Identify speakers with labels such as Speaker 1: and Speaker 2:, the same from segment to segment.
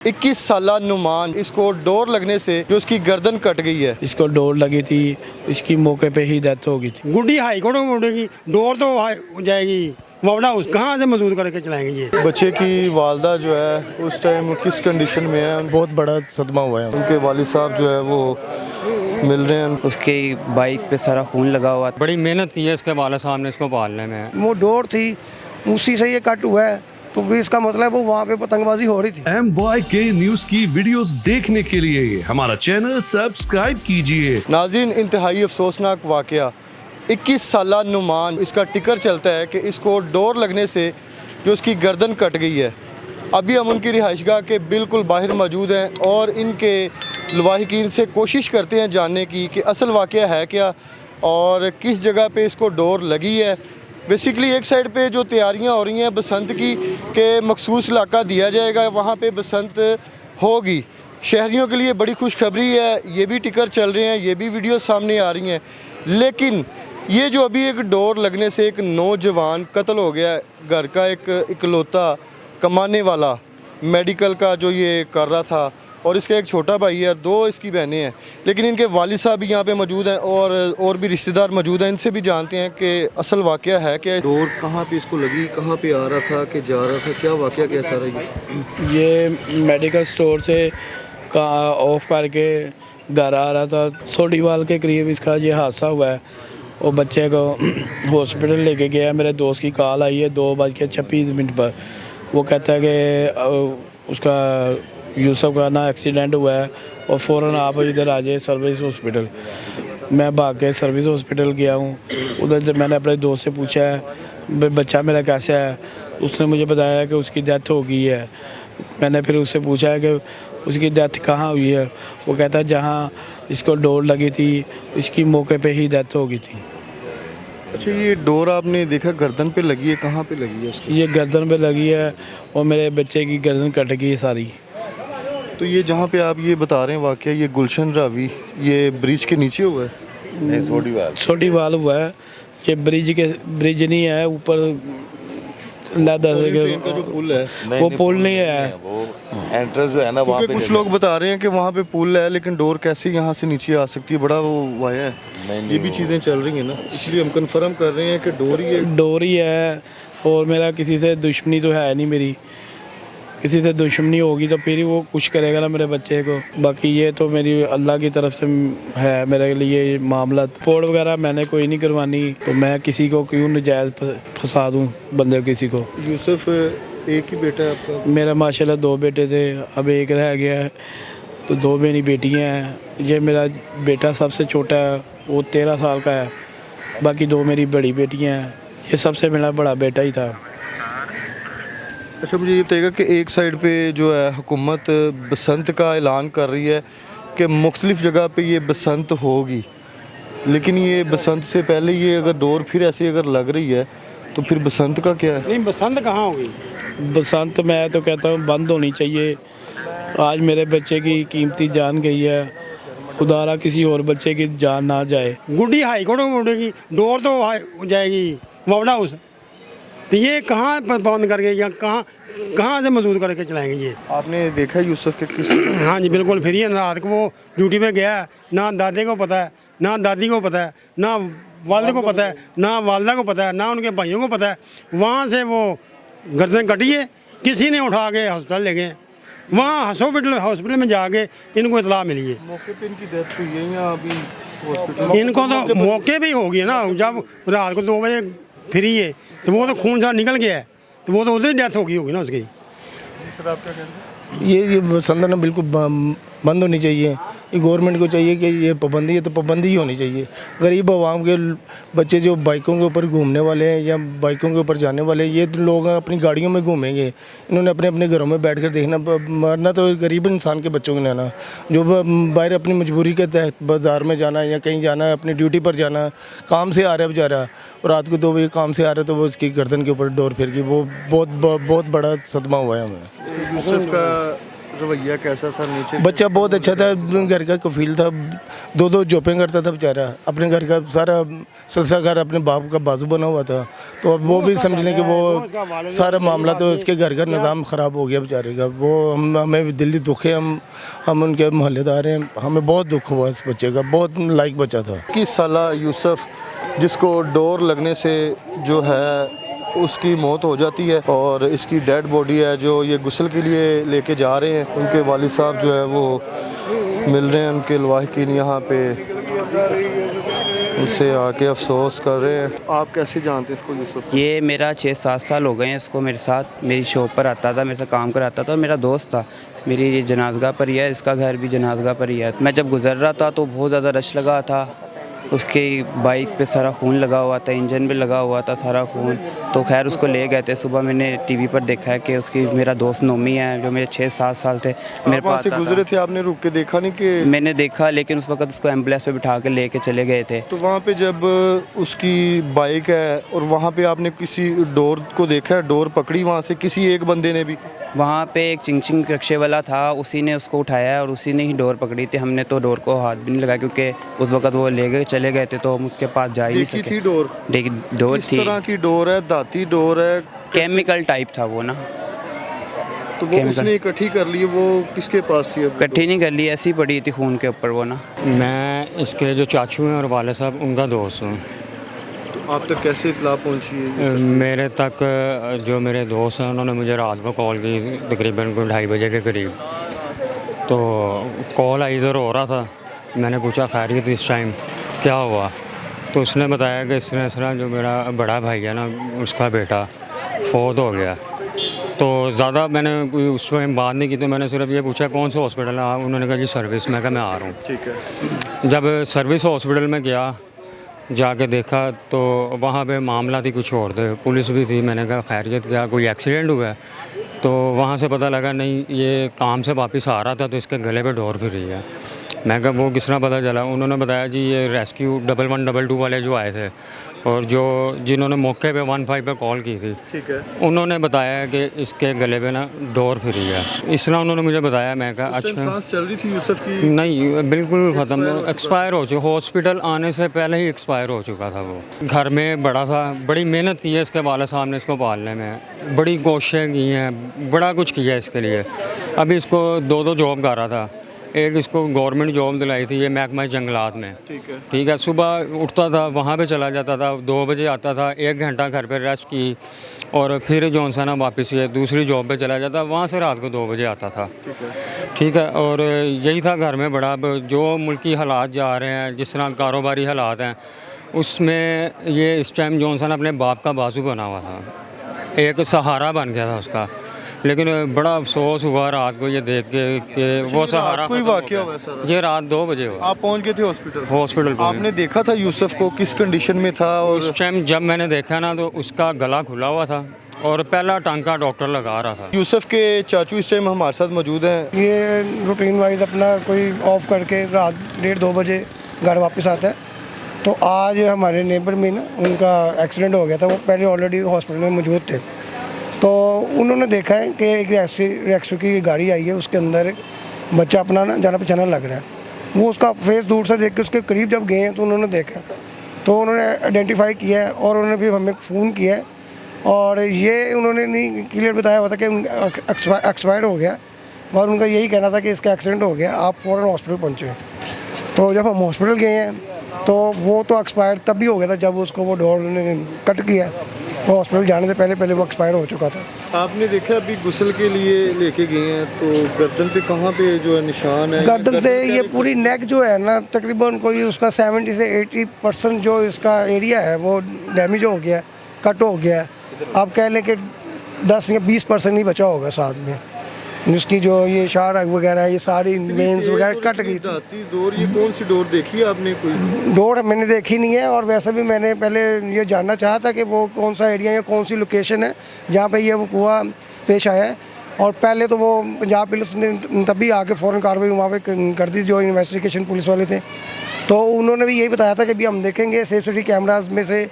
Speaker 1: 21 साला नुमान, इसको डोर लगने से जो उसकी गर्दन कट गई है।
Speaker 2: इसको डोर लगी थी, इसकी मौके पे ही डेथ हो गई थी।
Speaker 3: गुड्डी हाई कोर्ट में उड़ेगी, डोर तो हो जाएगी, वरना उस कहाँ से मजदूर करके चलाएंगे ये।
Speaker 1: बच्चे की वालदा जो है उस टाइम किस कंडीशन में है?
Speaker 4: बहुत बड़ा सदमा हुआ है।
Speaker 1: उनके वालिद साहब जो है वो मिल रहे हैं।
Speaker 5: उसके बाइक पे सारा खून लगा हुआ।
Speaker 6: बड़ी मेहनत की है इसके वालिद साहब ने इसको पालने में।
Speaker 7: वो डोर थी, उसी से ये कट हुआ है, तो भी इसका मतलब वो वहाँ पे पतंगबाजी हो रही थी।
Speaker 8: MYK न्यूज की वीडियोस देखने के लिए हमारा चैनल सब्सक्राइब कीजिए।
Speaker 1: नाज़रीन, इंतहाई अफसोसनाक वाकया 21 साला नुमान, इसका टिकर चलता है कि इसको डोर लगने से जो उसकी गर्दन कट गई है। अभी हम उनकी रिहाइशगाह के बिल्कुल बाहर मौजूद हैं और इनके लवाहिकीन से कोशिश करते हैं जानने की कि असल वाकया है क्या और किस जगह पे इसको डोर लगी है। बेसिकली एक साइड पे जो तैयारियां हो रही हैं बसंत की के मखसूस इलाका दिया जाएगा, वहाँ पे बसंत होगी। शहरियों के लिए बड़ी खुशखबरी है, ये भी टिकर चल रहे हैं, ये भी वीडियो सामने आ रही हैं। लेकिन ये जो अभी एक डोर लगने से एक नौजवान कत्ल हो गया है, घर का एक इकलौता कमाने वाला, मेडिकल का जो ये कर रहा था, और इसका एक छोटा भाई है, 2 इसकी बहनें हैं। लेकिन इनके वालिद साहब भी यहाँ पे मौजूद हैं और भी रिश्तेदार मौजूद हैं। इनसे भी जानते हैं कि असल वाकया है क्या, डोर कहाँ पे इसको लगी, कहाँ पे आ रहा था कि जा रहा था, क्या वाकया क्या सारा
Speaker 2: ये मेडिकल स्टोर से ऑफ करके घर आ रहा था। सोडीवाल के करीब इसका ये हादसा हुआ है और बच्चे को हॉस्पिटल लेके गया। मेरे दोस्त की कॉल आई है 2:26 पर। वो कहता है कि उसका यूसुफ का ना एक्सीडेंट हुआ है और फ़ौरन आप इधर आ जाए सर्विस हॉस्पिटल। मैं भाग के सर्विस हॉस्पिटल गया हूँ। उधर जब मैंने अपने दोस्त से पूछा है बच्चा मेरा कैसा है, उसने मुझे बताया कि उसकी डेथ हो गई है। मैंने फिर उससे पूछा है कि उसकी डेथ कहाँ हुई है। वो कहता है जहाँ इसको डोर लगी थी इसकी मौके पे ही डेथ हो गई थी।
Speaker 1: अच्छा, ये डोर आपने देखा गर्दन पे लगी है, कहाँ पे लगी है उसकी?
Speaker 2: ये गर्दन पे लगी है और मेरे बच्चे की गर्दन कट गई है सारी।
Speaker 1: तो ये जहाँ पे आप ये बता रहे हैं वाकया, ये गुलशन रावी, ये ब्रिज के नीचे हुआ है?
Speaker 4: नहीं,
Speaker 2: सोडीवाल हुआ है। ये ब्रिज नहीं है, ऊपर
Speaker 1: ट्रेन का जो पुल है
Speaker 2: वो पुल नहीं है,
Speaker 4: वो एंट्रेंस जो है ना वहाँ पे।
Speaker 1: कुछ लोग बता रहे हैं कि वहाँ पे पुल है, लेकिन डोर कैसे यहाँ से नीचे आ सकती है, बड़ा वो वाया है। ये भी चीज़ें चल रही हैं ना, इसलिए हम कंफर्म कर रहे हैं कि डोर ही है। और मेरा किसी से दुश्मनी तो है नहीं, मेरी किसी से दुश्मनी होगी तो फिर ही वो कुछ करेगा ना मेरे बच्चे को। बाकी ये तो मेरी अल्लाह की तरफ से है मेरे लिए मामला। पोड़ वगैरह मैंने कोई नहीं करवानी, तो मैं किसी को क्यों नजायज़ फंसा दूँ बंदे किसी को। यूसुफ एक ही बेटा है आपका?
Speaker 2: मेरा माशाल्लाह 2 बेटे थे, अब एक रह गया है, तो 2 मेरी बेटियाँ हैं। ये मेरा बेटा सबसे छोटा है, वो 13 साल का है। बाकी 2 मेरी बड़ी बेटियाँ हैं। ये सबसे मेरा बड़ा बेटा ही था।
Speaker 1: अच्छा, मुझे ये बताइएगा कि एक साइड पे जो है हुकूमत बसंत का ऐलान कर रही है कि मुख्तलिफ़ जगह पे ये बसंत होगी, लेकिन ये बसंत से पहले ये अगर डोर फिर ऐसी अगर लग रही है तो फिर बसंत का क्या है?
Speaker 3: नहीं, बसंत कहाँ होगी?
Speaker 2: बसंत मैं तो कहता हूँ बंद होनी चाहिए। आज मेरे बच्चे की कीमती जान गई है, खुदारा किसी और बच्चे की जान ना जाए।
Speaker 3: गुड्डी हाई कोर्ट में उड़ेगी, डोर तो हो जाएगी, वरना उस तो ये कहाँ बंद करके या कहाँ से मजदूर करके चलाएंगे ये।
Speaker 1: आपने देखा यूसुफ के किस?
Speaker 3: हाँ जी बिल्कुल। फिर ये रात को वो ड्यूटी पे गया है, ना दादे को पता है, ना दादी को पता है, ना वालदे को पता है, ना वालदा को पता है, ना उनके भाइयों को पता है। वहाँ से वो गर्दन कटी है, किसी ने उठा के हॉस्पिटल ले गए। वहाँ हॉस्पिटल में जाके इनको इतला मिली है।
Speaker 1: मौके पे इनकी डेथ हुई है या अभी हॉस्पिटल?
Speaker 3: इनको तो मौके पे ही होगी ना, जब रात को 2 बजे फ्री है तो वो तो खून सा निकल गया है, तो वो तो उधर ही डेथ होगी ना उसकी।
Speaker 4: ये बसंत ना बिल्कुल बंद होनी चाहिए। ये गवर्नमेंट को चाहिए कि ये पाबंदी है तो पाबंदी ही होनी चाहिए। गरीब आवाम के बच्चे जो बाइकों के ऊपर घूमने वाले हैं या बाइकों के ऊपर जाने वाले हैं, ये तो लोग अपनी गाड़ियों में घूमेंगे। इन्होंने अपने अपने घरों में बैठकर देखना, मरना तो गरीब इंसान के बच्चों को लेना, जो बाहर अपनी मजबूरी के तहत बाज़ार में जाना या कहीं जाना, अपनी ड्यूटी पर जाना, काम से आ रहा है बेचारा, और रात को 2 बजे काम से आ रहा है तो वो उसकी गर्दन के ऊपर डोर फिर गई। वो बहुत बड़ा सदमा हुआ है हमें।
Speaker 1: यूसुफ का रवैया कैसा था नीचे?
Speaker 4: बच्चा बहुत अच्छा था, घर का कफील था, दो जॉबें करता था बेचारा, अपने घर का सारा संसार अपने बाप का बाजू बना हुआ था। तो अब वो भी समझ लें कि वो सारा मामला तो उसके घर का निज़ाम ख़राब हो गया बेचारे का। वो हमें दिल्ली दुख है, हम उनके मोहल्लेदार हैं, हमें बहुत दुख हुआ इस बच्चे का, बहुत लाइक बच्चा था।
Speaker 1: 21 साला यूसुफ जिसको डोर लगने से जो है उसकी मौत हो जाती है और इसकी डेड बॉडी है जो ये गुस्ल के लिए लेके जा रहे हैं। उनके वालिद साहब जो है वो मिल रहे हैं, उनके लवाहिकीन यहाँ पे उनसे आके अफसोस कर रहे हैं। आप कैसे जानते हैं इसको यूसुफ?
Speaker 5: ये मेरा 6-7 साल हो गए हैं इसको मेरे साथ, मेरी शॉप पर आता था, मेरे साथ काम कराता था और मेरा दोस्त था। मेरी जनाजगा पर ही है, इसका घर भी जनाजगा पर ही है। मैं जब गुजर रहा था तो बहुत ज़्यादा रश लगा था, उसकी बाइक पे सारा खून लगा हुआ था, इंजन पे लगा हुआ था सारा खून। तो खैर उसको ले गए थे। सुबह मैंने टीवी पर देखा है कि उसकी मेरा दोस्त नोमी है जो मेरे 6-7 साल थे मेरे पास
Speaker 1: से गुजरे थे, आपने रुक के देखा नहीं कि?
Speaker 5: मैंने देखा, लेकिन उस वक्त उसको एम्बुलेंस पे बिठा के लेके चले गए थे।
Speaker 1: तो वहाँ पे जब उसकी बाइक है और वहाँ पे आपने किसी डोर को देखा है, डोर पकड़ी वहाँ से किसी एक बंदे ने भी?
Speaker 5: वहाँ पे एक चिंग रिक्शे वाला था, उसी ने उसको उठाया है और उसी ने ही डोर पकड़ी थी। हमने तो डोर को हाथ भी नहीं लगाया क्योंकि उस वक्त वो ले गए चले गए थे, तो हम उसके पास जा ही नहीं
Speaker 1: देखी
Speaker 5: सके।
Speaker 1: थी डोर?
Speaker 5: डोर
Speaker 1: किस
Speaker 5: थी,
Speaker 1: तरह की डोर है? दाती डोर है?
Speaker 5: केमिकल टाइप था वो ना।
Speaker 1: तो वो उसने इकट्ठी कर ली, वो किसके पास थी?
Speaker 5: इकट्ठी नहीं कर ली, ऐसी पड़ी थी खून के ऊपर वो ना।
Speaker 6: मैं इसके जो चाचू हैं और वाले साहब उनका दोस्त हूँ।
Speaker 1: तो आप तक कैसे इतला पहुंची है?
Speaker 6: मेरे तक जो मेरे दोस्त हैं उन्होंने मुझे रात को कॉल की तकरीबन 2:30 बजे के करीब। तो कॉल आई, इधर हो रहा था, मैंने पूछा खैरियत इस टाइम क्या हुआ? तो उसने बताया कि इस तरह जो मेरा बड़ा भाई है ना उसका बेटा फौत हो गया। तो ज़्यादा मैंने कोई उस टाइम बात नहीं की, तो मैंने सिर्फ ये पूछा कौन सा हॉस्पिटल है? उन्होंने कहा जी सर्विस। मैं कहा मैं आ रहा हूँ।
Speaker 1: ठीक है।
Speaker 6: जब सर्विस हॉस्पिटल में गया, जाके देखा तो वहाँ पे मामला थी कुछ और थे, पुलिस भी थी। मैंने कहा खैरियत क्या, कोई एक्सीडेंट हुआ है? तो वहाँ से पता लगा नहीं, ये काम से वापस आ रहा था तो इसके गले पे डोर फिर रही है। मैं कहा वो किस तरह पता चला? उन्होंने बताया जी ये रेस्क्यू 1122 वाले जो आए थे और जो जिन्होंने मौके पे 15 पे कॉल की थी,
Speaker 1: ठीक है,
Speaker 6: उन्होंने बताया कि इसके गले पे ना डोर फिरी है। इस तरह उन्होंने मुझे बताया। मैं कहा अच्छा।
Speaker 1: सांस चल रही थी यूसुफ की?
Speaker 6: नहीं, बिल्कुल ख़त्म, एक्सपायर हो चुका। हॉस्पिटल आने से पहले ही एक्सपायर हो चुका था वो। घर में बड़ा था, बड़ी मेहनत की है इसके वाले साहब ने इसको पालने में, बड़ी कोशिशें की हैं, बड़ा कुछ किया इसके लिए। अभी इसको 2 जॉब कर रहा था। एक इसको गवर्नमेंट जॉब दिलाई थी ये महकमा जंगलात में। ठीक है। सुबह उठता था, वहाँ पे चला जाता था, 2 बजे आता था, 1 घंटा घर पे रेस्ट की और फिर जौन सा ना वापस ये दूसरी जॉब पे चला जाता, वहाँ से रात को 2 बजे आता था। ठीक है। और यही था घर में बड़ा। अब जो मुल्की हालात जा रहे हैं, जिस तरह कारोबारी हालात हैं, उसमें ये इस टाइम जौन सा ना अपने बाप का बाजू बना हुआ था, एक सहारा बन गया था उसका। लेकिन बड़ा अफसोस हुआ रात को ये देख के कि वो सहारा
Speaker 1: कोई
Speaker 6: खत्म हो
Speaker 1: वाकया
Speaker 6: गया।
Speaker 1: हुआ है सर?
Speaker 6: ये रात 2 बजे हुआ।
Speaker 1: आप पहुंच गए थे हॉस्पिटल?
Speaker 6: हॉस्पिटल पे
Speaker 1: आपने देखा था यूसुफ को किस कंडीशन में था? और
Speaker 6: उस टाइम जब मैंने देखा ना तो उसका गला खुला हुआ था और पहला टांका डॉक्टर लगा रहा था।
Speaker 1: यूसुफ के चाचू इस टाइम हमारे साथ मौजूद हैं।
Speaker 7: ये रूटीन वाइज अपना कोई ऑफ करके रात 1:30-2 बजे घर वापस आता है। तो आज हमारे नेबर में ना उनका एक्सीडेंट हो गया था, वो पहले ऑलरेडी हॉस्पिटल में मौजूद थे। तो उन्होंने देखा है कि एक रेस्क्यू की गाड़ी आई है, उसके अंदर एक बच्चा अपना ना जाना पहचाना लग रहा है। वो उसका फेस दूर से देख के उसके करीब जब गए हैं तो उन्होंने देखा, तो उन्होंने आइडेंटिफाई किया है और उन्होंने फिर हमें फ़ोन किया है। और ये उन्होंने नहीं क्लियर बताया हुआ था कि एक्सपायर हो गया, और उनका यही कहना था कि इसका एक्सीडेंट हो गया, आप फ़ौरन हॉस्पिटल पहुँचे। तो जब हम हॉस्पिटल गए हैं तो वो तो एक्सपायर तभी हो गया था जब उसको वो डोर ने कट किया। वो हॉस्पिटल जाने से पहले वो एक्सपायर हो चुका था।
Speaker 1: आपने देखा अभी गुस्ल के लिए लेके गए हैं तो गर्दन पे कहाँ पे जो है निशान है?
Speaker 7: गर्दन से ये पूरी नेक जो है ना तकरीबन कोई उसका 70 से 80% जो इसका एरिया है वो डैमेज हो गया, कट हो गया। आप कह लें कि 10 या 20% ही बचा होगा साथ में। उसकी जो ये शार वगैरह ये सारी लेंस वगैरह कट गई थी।
Speaker 1: डोर, ये कौन सी डोर देखी है आपने? कोई
Speaker 7: डोर मैंने देखी नहीं है, और वैसे भी मैंने पहले ये जानना चाहा था कि वो कौन सा एरिया या कौन सी लोकेशन है जहाँ पे ये वक़ूआ पेश आया है। और पहले तो वो पंजाब पुलिस ने तभी आके फ़ौरन कार्रवाई वहाँ पे कर दी, जो इन्वेस्टिगेशन पुलिस वाले थे। तो उन्होंने भी यही बताया था कि भी हम देखेंगे CCTV कैमराज में से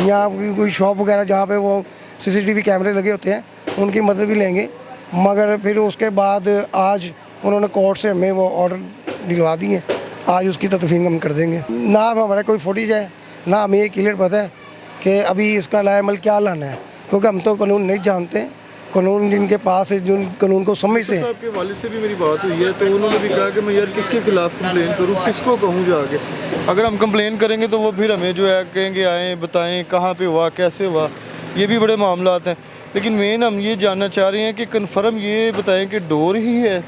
Speaker 7: या कोई शॉप वगैरह जहाँ पे वो CCTV कैमरे लगे होते हैं उनकी मदद भी लेंगे। मगर फिर उसके बाद आज उन्होंने कोर्ट से हमें वो ऑर्डर दिलवा दिए। आज उसकी तदफीन हम कर देंगे। ना हमारा कोई फुटेज है, ना हमें ये क्लियर पता है कि अभी इसका लाएमल क्या लाना है, क्योंकि हम तो कानून नहीं जानते। कानून जिनके पास है, जिन कानून को समझते हैं।
Speaker 1: आपके वालिद से भी मेरी बात हुई है, तो उन्होंने भी कहा कि मैं यार किसके खिलाफ कंप्लेन करूं, किसको कहूं जाके। अगर हम कंप्लेन करेंगे तो वो फिर हमें जो है कहेंगे आएँ बताएं कहाँ पे हुआ, कैसे हुआ, ये भी बड़े मामलात हैं। लेकिन मेन हम ये जानना चाह रहे हैं कि कन्फर्म ये बताएं कि डोर ही है,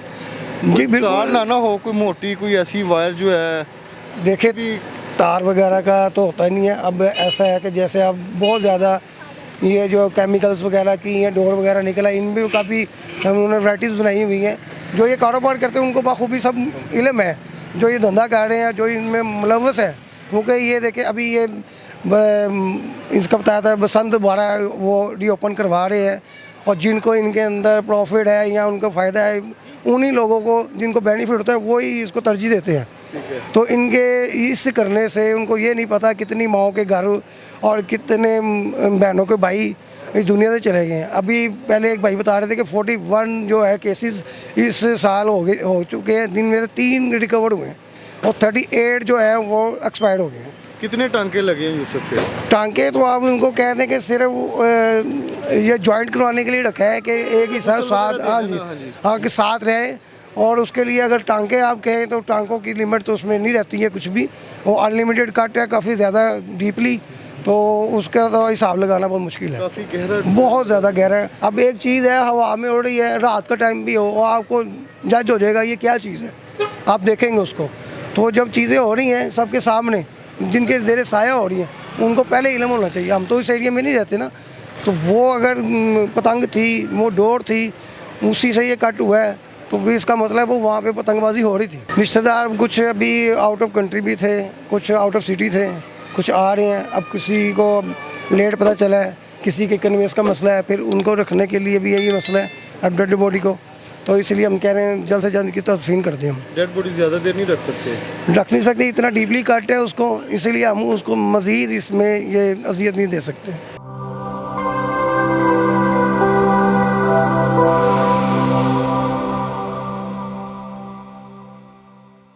Speaker 7: जी बिल्कुल,
Speaker 1: तार ना हो कोई मोटी कोई ऐसी वायर जो है।
Speaker 7: देखिए तार वगैरह का तो होता ही नहीं है। अब ऐसा है कि जैसे अब बहुत ज़्यादा ये जो केमिकल्स वगैरह की ये डोर वगैरह निकला, इन भी काफ़ी उन्होंने वैराइटीज़ बनाई हुई हैं। जो ये कारोबार करते हैं उनको बखूबी सब इल्म है, जो ये धंधा कर रहे हैं, जो इनमें मुलव्वस है। क्योंकि ये देखें अभी ये इसका बताया था बसंत दोबारा वो रीओपन करवा रहे हैं, और जिनको इनके अंदर प्रॉफिट है या उनको फ़ायदा है, उन्हीं लोगों को जिनको बेनिफिट होता है वही इसको तरजीह देते हैं। तो इनके इस करने से उनको ये नहीं पता कितनी माओं के घर और कितने बहनों के भाई इस दुनिया से चले गए हैं। अभी पहले एक भाई बता रहे थे कि 41 जो है केसेस इस साल हो चुके हैं, दिन में 3 रिकवर हुए हैं और 38 जो है वो एक्सपायर्ड हो गए हैं।
Speaker 1: कितने टांके लगे हैं यूसुफ के?
Speaker 7: टांके तो आप उनको कह दें कि सिर्फ ये जॉइंट करवाने के लिए रखा है कि एक ही साथ हाँ जी हाँ कि साथ रहे। और उसके लिए अगर टांके आप कहें तो टांकों की लिमिट तो उसमें नहीं रहती है कुछ भी, वो अनलिमिटेड कट है काफ़ी ज़्यादा डीपली, तो उसका तो हिसाब लगाना बहुत मुश्किल है,
Speaker 1: काफ़ी गहरा,
Speaker 7: बहुत ज़्यादा गहरा है। अब एक चीज़ है हवा में उड़ रही है, रात का टाइम भी हो, वो आपको जज हो जाएगा ये क्या चीज़ है, आप देखेंगे उसको। तो जब चीज़ें हो रही हैं सबके सामने, जिनके ज़ेरे साया हो रही हैं, उनको पहले इल्म होना चाहिए। हम तो इस एरिया में नहीं रहते ना, तो वो अगर पतंग थी, वो डोर थी, उसी से ये कट हुआ है, तो भी इसका मतलब वो वहाँ पे पतंगबाजी हो रही थी। रिश्तेदार कुछ अभी आउट ऑफ कंट्री भी थे, कुछ आउट ऑफ सिटी थे, कुछ आ रहे हैं। अब किसी को लेट पता चला है, किसी के कन्वेंस का मसला है, फिर उनको रखने के लिए भी यही मसला है अब डेड बॉडी को। तो इसलिए हम कह रहे हैं जल्द से जल्द की तदफीन कर दें। हम
Speaker 1: डेड बॉडी ज़्यादा देर नहीं रख सकते,
Speaker 7: रख नहीं सकते, इतना डीपली कट है उसको, इसलिए हम उसको मज़ीद इसमें ये अजियत नहीं दे सकते।